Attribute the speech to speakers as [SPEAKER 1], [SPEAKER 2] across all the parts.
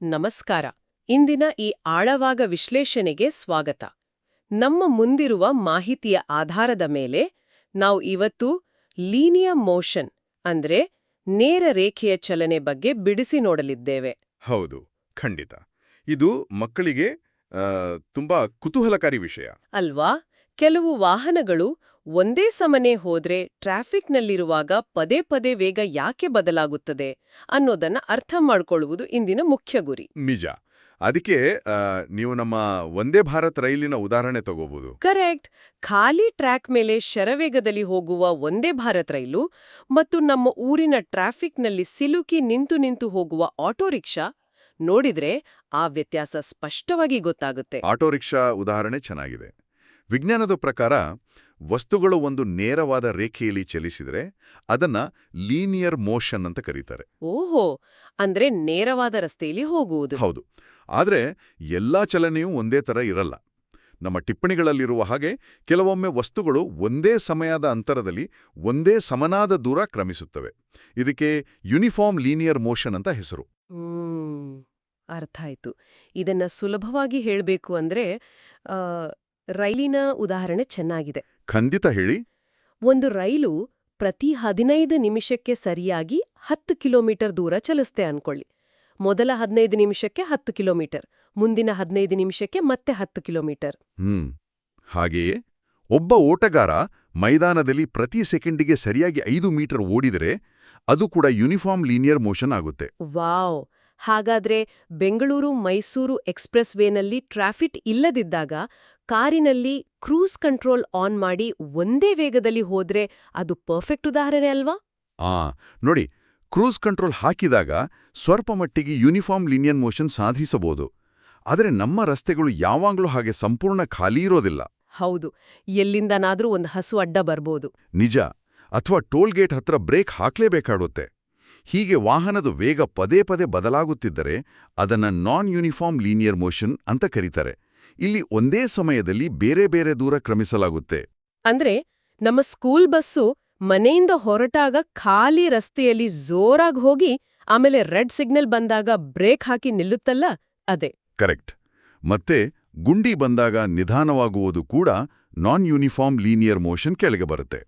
[SPEAKER 1] ನಮಸ್ಕಾರ. ಇಂದಿನ ಈ ಆಳವಾದ ವಿಶ್ಲೇಷಣೆಗೆ ಸ್ವಾಗತ. ನಮ್ಮ ಮುಂದಿರುವ ಮಾಹಿತಿಯ ಆಧಾರದ ಮೇಲೆ ನಾವು ಇವತ್ತು ಲೀನಿಯರ್ ಮೋಷನ್ ಅಂದ್ರೆ ನೇರ ರೇಖೆಯ ಚಲನೆ ಬಗ್ಗೆ ಬಿಡಿಸಿ ನೋಡಲಿದ್ದೇವೆ.
[SPEAKER 2] ಹೌದು, ಖಂಡಿತ. ಇದು ಮಕ್ಕಳಿಗೆ ತುಂಬಾ ಕುತೂಹಲಕಾರಿ ವಿಷಯ
[SPEAKER 1] ಅಲ್ವಾ? ಕೆಲವು ವಾಹನಗಳು ಒಂದೇ ಸಮನೆ ಹೋದ್ರೆ ಟ್ರಾಫಿಕ್ನಲ್ಲಿರುವಾಗ ಪದೇ ಪದೇ ವೇಗ ಯಾಕೆ ಬದಲಾಗುತ್ತದೆ ಅನ್ನೋದನ್ನ ಅರ್ಥ ಮಾಡ್ಕೊಳ್ಳುವುದು ಇಂದಿನ ಮುಖ್ಯ ಗುರಿ.
[SPEAKER 2] ನಿಜ. ಅದಕ್ಕೆ ನೀವು ನಮ್ಮ ವಂದೇ ಭಾರತ್ ರೈಲಿನ ಉದಾಹರಣೆ ತಗೋಬಹುದು.
[SPEAKER 1] ಕರೆಕ್ಟ್. ಖಾಲಿ ಟ್ರ್ಯಾಕ್ ಮೇಲೆ ಶರವೇಗದಲ್ಲಿ ಹೋಗುವ ವಂದೇ ಭಾರತ್ ರೈಲು ಮತ್ತು ನಮ್ಮ ಊರಿನ ಟ್ರಾಫಿಕ್ನಲ್ಲಿ ಸಿಲುಕಿ ನಿಂತು ಹೋಗುವ ಆಟೋ ರಿಕ್ಷಾ ನೋಡಿದ್ರೆ ಆ ವ್ಯತ್ಯಾಸ ಸ್ಪಷ್ಟವಾಗಿ ಗೊತ್ತಾಗುತ್ತೆ.
[SPEAKER 2] ಆಟೋ ರಿಕ್ಷಾ ಉದಾಹರಣೆ ಚೆನ್ನಾಗಿದೆ. ವಿಜ್ಞಾನದ ಪ್ರಕಾರ ವಸ್ತುಗಳು ಒಂದು ನೇರವಾದ ರೇಖೆಯಲ್ಲಿ ಚಲಿಸಿದರೆ ಅದನ್ನ ಲೀನಿಯರ್ ಮೋಷನ್ ಅಂತ ಕರೀತಾರೆ.
[SPEAKER 1] ಓಹೋ, ಅಂದ್ರೆ ನೇರವಾದ ರಸ್ತೆಯಲ್ಲಿ ಹೋಗುವುದು.
[SPEAKER 2] ಹೌದು. ಆದ್ರೆ ಎಲ್ಲಾ ಚಲನೆಯೂ ಒಂದೇ ತರ ಇರಲ್ಲ. ನಮ್ಮ ಟಿಪ್ಪಣಿಗಳಲ್ಲಿರುವ ಹಾಗೆ ಕೆಲವೊಮ್ಮೆ ವಸ್ತುಗಳು ಒಂದೇ ಸಮಯದ ಅಂತರದಲ್ಲಿ ಒಂದೇ ಸಮನಾದ ದೂರ ಕ್ರಮಿಸುತ್ತವೆ. ಇದಕ್ಕೆ ಯೂನಿಫಾರ್ಮ್ ಲೀನಿಯರ್ ಮೋಷನ್ ಅಂತ ಹೆಸರು.
[SPEAKER 1] ಅರ್ಥ ಆಯ್ತು. ಇದನ್ನ ಸುಲಭವಾಗಿ ಹೇಳಬೇಕು ಅಂದ್ರೆ ರೈಲಿನ ಉದಾಹರಣೆ ಚೆನ್ನಾಗಿದೆ.
[SPEAKER 2] ಖಂಡಿತ ಹೇಳಿ.
[SPEAKER 1] ಒಂದು ರೈಲು ಪ್ರತಿ 15 ನಿಮಿಷಕ್ಕೆ ಸರಿಯಾಗಿ 10 ಕಿಲೋಮೀಟರ್ ದೂರ ಚಲಿಸ್ತೆ ಅನ್ಕೊಳ್ಳಿ. ಮೊದಲ 15 ನಿಮಿಷಕ್ಕೆ 10 ಕಿಲೋಮೀಟರ್, ಮುಂದಿನ 15 ನಿಮಿಷಕ್ಕೆ ಮತ್ತೆ 10 ಕಿಲೋಮೀಟರ್.
[SPEAKER 2] ಹಾಗೆಯೇ ಒಬ್ಬ ಓಟಗಾರ ಮೈದಾನದಲ್ಲಿ ಪ್ರತಿ ಸೆಕೆಂಡಿಗೆ ಸರಿಯಾಗಿ 5 ಮೀಟರ್ ಓಡಿದರೆ ಅದು ಕೂಡ ಯೂನಿಫಾರ್ಮ್ ಲೀನಿಯರ್ ಮೋಷನ್ ಆಗುತ್ತೆ.
[SPEAKER 1] ವಾವ್! ಹಾಗಾದ್ರೆ ಬೆಂಗಳೂರು ಮೈಸೂರು ಎಕ್ಸ್‌ಪ್ರೆಸ್ ವೇನಲ್ಲಿ ಟ್ರಾಫಿಕ್ ಇಲ್ಲದಿದ್ದಾಗ ಕಾರಿನಲ್ಲಿ ಕ್ರೂಸ್ ಕಂಟ್ರೋಲ್ ಆನ್ ಮಾಡಿ ಒಂದೇ ವೇಗದಲ್ಲಿ ಹೋದ್ರೆ ಅದು ಪರ್ಫೆಕ್ಟ್ ಉದಾಹರಣೆ ಅಲ್ವಾ?
[SPEAKER 2] ನೋಡಿ, ಕ್ರೂಸ್ ಕಂಟ್ರೋಲ್ ಹಾಕಿದಾಗ ಸ್ವಲ್ಪ ಮಟ್ಟಿಗೆ ಯೂನಿಫಾರ್ಮ್ ಲೀನಿಯರ್ ಮೋಷನ್ ಸಾಧಿಸಬಹುದು. ಆದರೆ ನಮ್ಮ ರಸ್ತೆಗಳು ಯಾವಾಗ್ಲೂ ಹಾಗೆ ಸಂಪೂರ್ಣ ಖಾಲಿ ಇರೋದಿಲ್ಲ.
[SPEAKER 1] ಹೌದು, ಎಲ್ಲಿಂದನಾದ್ರೂ ಒಂದು ಹಸು ಅಡ್ಡ ಬರ್ಬೋದು.
[SPEAKER 2] ನಿಜ. ಅಥವಾ ಟೋಲ್ ಗೇಟ್ ಹತ್ರ ಬ್ರೇಕ್ ಹಾಕ್ಲೇಬೇಕಾಡುತ್ತೆ. ಹೀಗೆ ವಾಹನದ ವೇಗ ಪದೇ ಪದೇ ಬದಲಾಗುತ್ತಿದ್ದರೆ ಅದನ್ನ ನಾನ್ ಯೂನಿಫಾರ್ಮ್ ಲೀನಿಯರ್ ಮೋಷನ್ ಅಂತ ಕರೀತಾರೆ. ಇಲ್ಲಿ ಒಂದೇ ಸಮಯದಲ್ಲಿ ಬೇರೆ ಬೇರೆ ದೂರ ಕ್ರಮಿಸಲಾಗುತ್ತೆ.
[SPEAKER 1] ಅಂದ್ರೆ ನಮ್ಮ ಸ್ಕೂಲ್ ಬಸ್ಸು ಮನೆಯಿಂದ ಹೊರಟಾಗ ಖಾಲಿ ರಸ್ತೆಯಲ್ಲಿ ಜೋರಾಗಿ ಹೋಗಿ ಆಮೇಲೆ ರೆಡ್ ಸಿಗ್ನಲ್ ಬಂದಾಗ ಬ್ರೇಕ್ ಹಾಕಿ ನಿಲ್ಲುತ್ತಲ್ಲ, ಅದೇ.
[SPEAKER 2] ಕರೆಕ್ಟ್. ಮತ್ತೆ ಗುಂಡಿ ಬಂದಾಗ ನಿಧಾನವಾಗುವುದು ಕೂಡ ನಾನ್ ಯೂನಿಫಾರ್ಮ್ ಲೀನಿಯರ್ ಮೋಷನ್ ಕೆಳಗೆ ಬರುತ್ತೆ.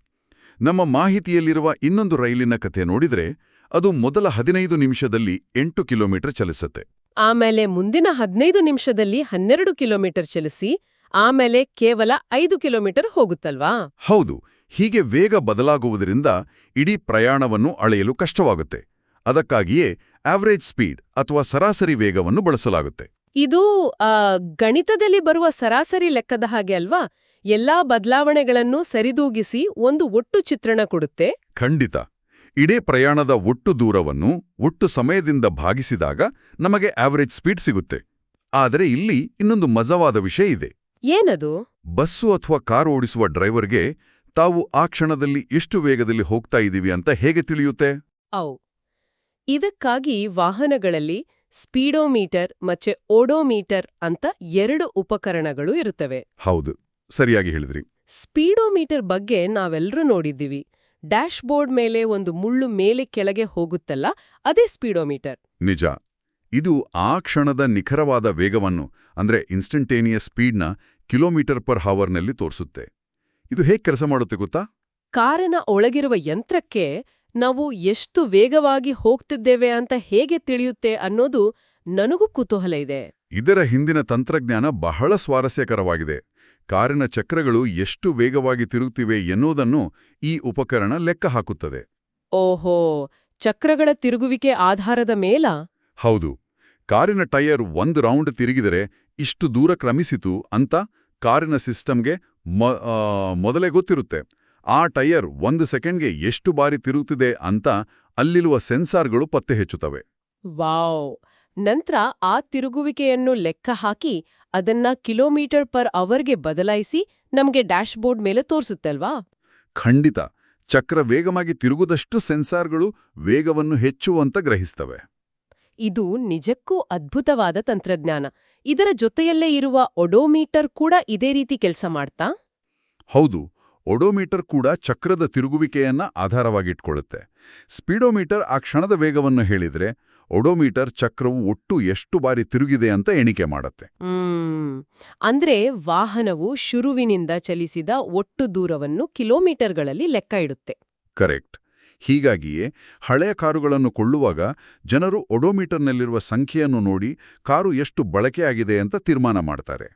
[SPEAKER 2] ನಮ್ಮ ಮಾಹಿತಿಯಲ್ಲಿರುವ ಇನ್ನೊಂದು ರೈಲಿನ ಕಥೆ ನೋಡಿದ್ರೆ ಅದು ಮೊದಲ 15 ನಿಮಿಷದಲ್ಲಿ 8 ಕಿಲೋಮೀಟರ್ ಚಲಿಸುತ್ತೆ.
[SPEAKER 1] ಆಮೇಲೆ ಮುಂದಿನ 15 ನಿಮಿಷದಲ್ಲಿ 12 ಕಿಲೋಮೀಟರ್ ಚಲಿಸಿ ಆಮೇಲೆ ಕೇವಲ 5 ಕಿಲೋಮೀಟರ್ ಹೋಗುತ್ತಲ್ವಾ?
[SPEAKER 2] ಹೌದು. ಹೀಗೆ ವೇಗ ಬದಲಾಗುವುದರಿಂದ ಇಡೀ ಪ್ರಯಾಣವನ್ನು ಅಳೆಯಲು ಕಷ್ಟವಾಗುತ್ತೆ. ಅದಕ್ಕಾಗಿಯೇ ಆವರೇಜ್ ಸ್ಪೀಡ್ ಅಥವಾ ಸರಾಸರಿ ವೇಗವನ್ನು ಬಳಸಲಾಗುತ್ತೆ.
[SPEAKER 1] ಇದು ಗಣಿತದಲ್ಲಿ ಬರುವ ಸರಾಸರಿ ಲೆಕ್ಕದ ಹಾಗೆ ಅಲ್ವಾ? ಎಲ್ಲಾ ಬದಲಾವಣೆಗಳನ್ನು ಸರಿದೂಗಿಸಿ ಒಂದು ಒಟ್ಟು ಚಿತ್ರಣ ಕೊಡುತ್ತೆ.
[SPEAKER 2] ಖಂಡಿತ. ಇಡೀ ಪ್ರಯಾಣದ ಒಟ್ಟು ದೂರವನ್ನು ಒಟ್ಟು ಸಮಯದಿಂದ ಭಾಗಿಸಿದಾಗ ನಮಗೆ ಆವರೇಜ್ ಸ್ಪೀಡ್ ಸಿಗುತ್ತೆ. ಆದರೆ ಇಲ್ಲಿ ಇನ್ನೊಂದು ಮಜವಾದ ವಿಷಯ ಇದೆ.
[SPEAKER 1] ಏನದು?
[SPEAKER 2] ಬಸ್ಸು ಅಥವಾ ಕಾರು ಓಡಿಸುವ ಡ್ರೈವರ್ಗೆ ತಾವು ಆ ಕ್ಷಣದಲ್ಲಿ ಎಷ್ಟು ವೇಗದಲ್ಲಿ ಹೋಗ್ತಾ ಇದ್ದೀವಿ ಅಂತ ಹೇಗೆ ತಿಳಿಯುತ್ತೆ?
[SPEAKER 1] ಇದಕ್ಕಾಗಿ ವಾಹನಗಳಲ್ಲಿ ಸ್ಪೀಡೋಮೀಟರ್ ಮತ್ತೆ ಓಡೋಮೀಟರ್ ಅಂತ 2 ಉಪಕರಣಗಳು ಇರುತ್ತವೆ.
[SPEAKER 2] ಹೌದು, ಸರಿಯಾಗಿ ಹೇಳಿದ್ರಿ.
[SPEAKER 1] ಸ್ಪೀಡೋಮೀಟರ್ ಬಗ್ಗೆ ನಾವೆಲ್ಲರೂ ನೋಡಿದ್ದೀವಿ. ಡ್ಯಾಶ್ ಬೋರ್ಡ್ ಮೇಲೆ ಒಂದು ಮುಳ್ಳು ಮೇಲೆ ಕೆಳಗೆ ಹೋಗುತ್ತಲ್ಲ, ಅದೇ ಸ್ಪೀಡೋಮೀಟರ್.
[SPEAKER 2] ನಿಜ. ಇದು ಆ ಕ್ಷಣದ ನಿಖರವಾದ ವೇಗವನ್ನು ಅಂದ್ರೆ ಇನ್ಸ್ಟಂಟೇನಿಯಸ್ ಸ್ಪೀಡ್ನ ಕಿಲೋಮೀಟರ್ ಪರ್ ಹವರ್ನಲ್ಲಿ ತೋರಿಸುತ್ತೆ. ಇದು ಹೇಗೆ ಕೆಲಸ ಮಾಡುತ್ತೆ ಗೊತ್ತಾ?
[SPEAKER 1] ಕಾರಿನ ಒಳಗಿರುವ ಯಂತ್ರಕ್ಕೆ ನಾವು ಎಷ್ಟು ವೇಗವಾಗಿ ಹೋಗ್ತಿದ್ದೇವೆ ಅಂತ ಹೇಗೆ ತಿಳಿಯುತ್ತೆ ಅನ್ನೋದು ನನಗೂ ಕುತೂಹಲ ಇದೆ.
[SPEAKER 2] ಇದರ ಹಿಂದಿನ ತಂತ್ರಜ್ಞಾನ ಬಹಳ ಸ್ವಾರಸ್ಯಕರವಾಗಿದೆ. ಕಾರಿನ ಚಕ್ರಗಳು ಎಷ್ಟು ವೇಗವಾಗಿ ತಿರುಗುತ್ತಿವೆ ಎನ್ನುವುದನ್ನು ಈ ಉಪಕರಣ ಲೆಕ್ಕ ಹಾಕುತ್ತದೆ.
[SPEAKER 1] ಓಹೋ, ಚಕ್ರಗಳ ತಿರುಗುವಿಕೆ ಆಧಾರದ ಮೇಲಾ?
[SPEAKER 2] ಹೌದು. ಕಾರಿನ ಟೈರ್ 1 ರೌಂಡ್ ತಿರುಗಿದರೆ ಇಷ್ಟು ದೂರ ಕ್ರಮಿಸಿತು ಅಂತ ಕಾರಿನ ಸಿಸ್ಟಮ್ಗೆ ಮೊದಲೇ ಗೊತ್ತಿರುತ್ತೆ. ಆ ಟೈರ್ 1 ಸೆಕೆಂಡ್ಗೆ ಎಷ್ಟು ಬಾರಿ ತಿರುಗುತ್ತಿದೆ ಅಂತ ಅಲ್ಲಿರುವ ಸೆನ್ಸಾರ್ಗಳು ಪತ್ತೆ ಹೆಚ್ಚುತ್ತವೆ.
[SPEAKER 1] ವಾವ್! ನಂತರ ಆ ತಿರುಗುವಿಕೆಯನ್ನು ಲೆಕ್ಕ ಹಾಕಿ ಅದನ್ನ ಕಿಲೋಮೀಟರ್ ಪರ್ ಅವರ್ಗೆ ಬದಲಾಯಿಸಿ ನಮ್ಗೆ ಡ್ಯಾಶ್ ಬೋರ್ಡ್ ಮೇಲೆ ತೋರಿಸುತ್ತಲ್ವಾ?
[SPEAKER 2] ಖಂಡಿತ. ಚಕ್ರ ವೇಗವಾಗಿ ತಿರುಗುದಷ್ಟು ಸೆನ್ಸಾರ್ಗಳು ವೇಗವನ್ನು ಹೆಚ್ಚುವಂತ ಗ್ರಹಿಸ್ತವೆ.
[SPEAKER 1] ಇದು ನಿಜಕ್ಕೂ ಅದ್ಭುತವಾದ ತಂತ್ರಜ್ಞಾನ. ಇದರ ಜೊತೆಯಲ್ಲೇ ಇರುವ ಒಡೋಮೀಟರ್ ಕೂಡ ಇದೇ ರೀತಿ ಕೆಲಸ ಮಾಡ್ತಾ?
[SPEAKER 2] ಹೌದು. ಒಡೋಮೀಟರ್ ಕೂಡ ಚಕ್ರದ ತಿರುಗುವಿಕೆಯನ್ನ ಆಧಾರವಾಗಿಟ್ಕೊಳ್ಳುತ್ತೆ. ಸ್ಪೀಡೋಮೀಟರ್ ಆ ಕ್ಷಣದ ವೇಗವನ್ನು ಹೇಳಿದ್ರೆ, ಒಡೋಮೀಟರ್ ಚಕ್ರವು ಒಟ್ಟು ಎಷ್ಟು ಬಾರಿ ತಿರುಗಿದೆ ಅಂತ ಎಣಿಕೆ ಮಾಡುತ್ತೆ.
[SPEAKER 1] ಅಂದ್ರೆ ವಾಹನವು ಶುರುವಿನಿಂದ ಚಲಿಸಿದ ಒಟ್ಟು ದೂರವನ್ನು ಕಿಲೋಮೀಟರ್ಗಳಲ್ಲಿ ಲೆಕ್ಕ ಇಡುತ್ತೆ.
[SPEAKER 2] ಕರೆಕ್ಟ್. ಹೀಗಾಗಿಯೇ ಹಳೆಯ ಕಾರುಗಳನ್ನು ಕೊಳ್ಳುವಾಗ ಜನರು ಒಡೋಮೀಟರ್ನಲ್ಲಿರುವ ಸಂಖ್ಯೆಯನ್ನು ನೋಡಿ ಕಾರು ಎಷ್ಟು ಬಳಕೆಯಾಗಿದೆ ಅಂತ ತೀರ್ಮಾನ ಮಾಡ್ತಾರೆ.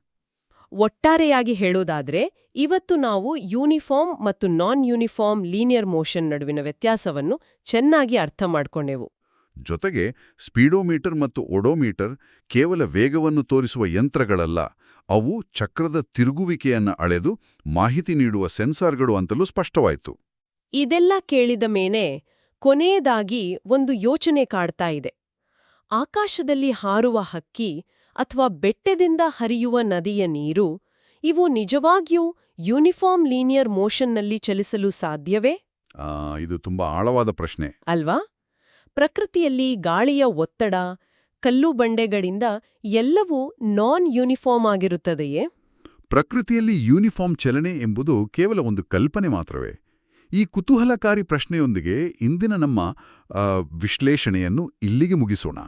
[SPEAKER 1] ಒಟ್ಟಾರೆಯಾಗಿ ಹೇಳೋದಾದ್ರೆ ಇವತ್ತು ನಾವು ಯೂನಿಫಾರ್ಮ್ ಮತ್ತು ನಾನ್ ಯೂನಿಫಾರ್ಮ್ ಲೀನಿಯರ್ ಮೋಷನ್ ನಡುವಿನ ವ್ಯತ್ಯಾಸವನ್ನು ಚೆನ್ನಾಗಿ ಅರ್ಥ ಮಾಡ್ಕೊಂಡೆವು.
[SPEAKER 2] ಜೊತೆಗೆ ಸ್ಪೀಡೋಮೀಟರ್ ಮತ್ತು ಒಡೋಮೀಟರ್ ಕೇವಲ ವೇಗವನ್ನು ತೋರಿಸುವ ಯಂತ್ರಗಳಲ್ಲ, ಅವು ಚಕ್ರದ ತಿರುಗುವಿಕೆಯನ್ನು ಅಳೆದು ಮಾಹಿತಿ ನೀಡುವ ಸೆನ್ಸಾರ್ಗಳು ಅಂತಲೂ ಸ್ಪಷ್ಟವಾಯಿತು.
[SPEAKER 1] ಇದೆಲ್ಲ ಕೇಳಿದ ಮೇಲೆ ಕೊನೆಯದಾಗಿ ಒಂದು ಯೋಚನೆ ಕಾಡ್ತಾ ಇದೆ. ಆಕಾಶದಲ್ಲಿ ಹಾರುವ ಹಕ್ಕಿ ಅಥವಾ ಬೆಟ್ಟದಿಂದ ಹರಿಯುವ ನದಿಯ ನೀರು ಇವು ನಿಜವಾಗಿಯೂ ಯೂನಿಫಾರ್ಮ್ ಲೀನಿಯರ್ ಮೋಷನ್ನಲ್ಲಿ ಚಲಿಸಲು ಸಾಧ್ಯವೇ?
[SPEAKER 2] ಇದು ತುಂಬಾ ಆಳವಾದ ಪ್ರಶ್ನೆ
[SPEAKER 1] ಅಲ್ವಾ? ಪ್ರಕೃತಿಯಲ್ಲಿ ಗಾಳಿಯ ಒತ್ತಡ, ಕಲ್ಲು ಬಂಡೆಗಳಿಂದ ಎಲ್ಲವೂ ನಾನ್ ಯೂನಿಫಾರ್ಮ್ ಆಗಿರುತ್ತದೆಯೇ?
[SPEAKER 2] ಪ್ರಕೃತಿಯಲ್ಲಿ ಯೂನಿಫಾರ್ಮ್ ಚಲನೆ ಎಂಬುದು ಕೇವಲ ಒಂದು ಕಲ್ಪನೆ ಮಾತ್ರವೇ? ಈ ಕುತೂಹಲಕಾರಿ ಪ್ರಶ್ನೆಯೊಂದಿಗೆ ಇಂದಿನ ನಮ್ಮ ವಿಶ್ಲೇಷಣೆಯನ್ನು ಇಲ್ಲಿಗೆ ಮುಗಿಸೋಣ.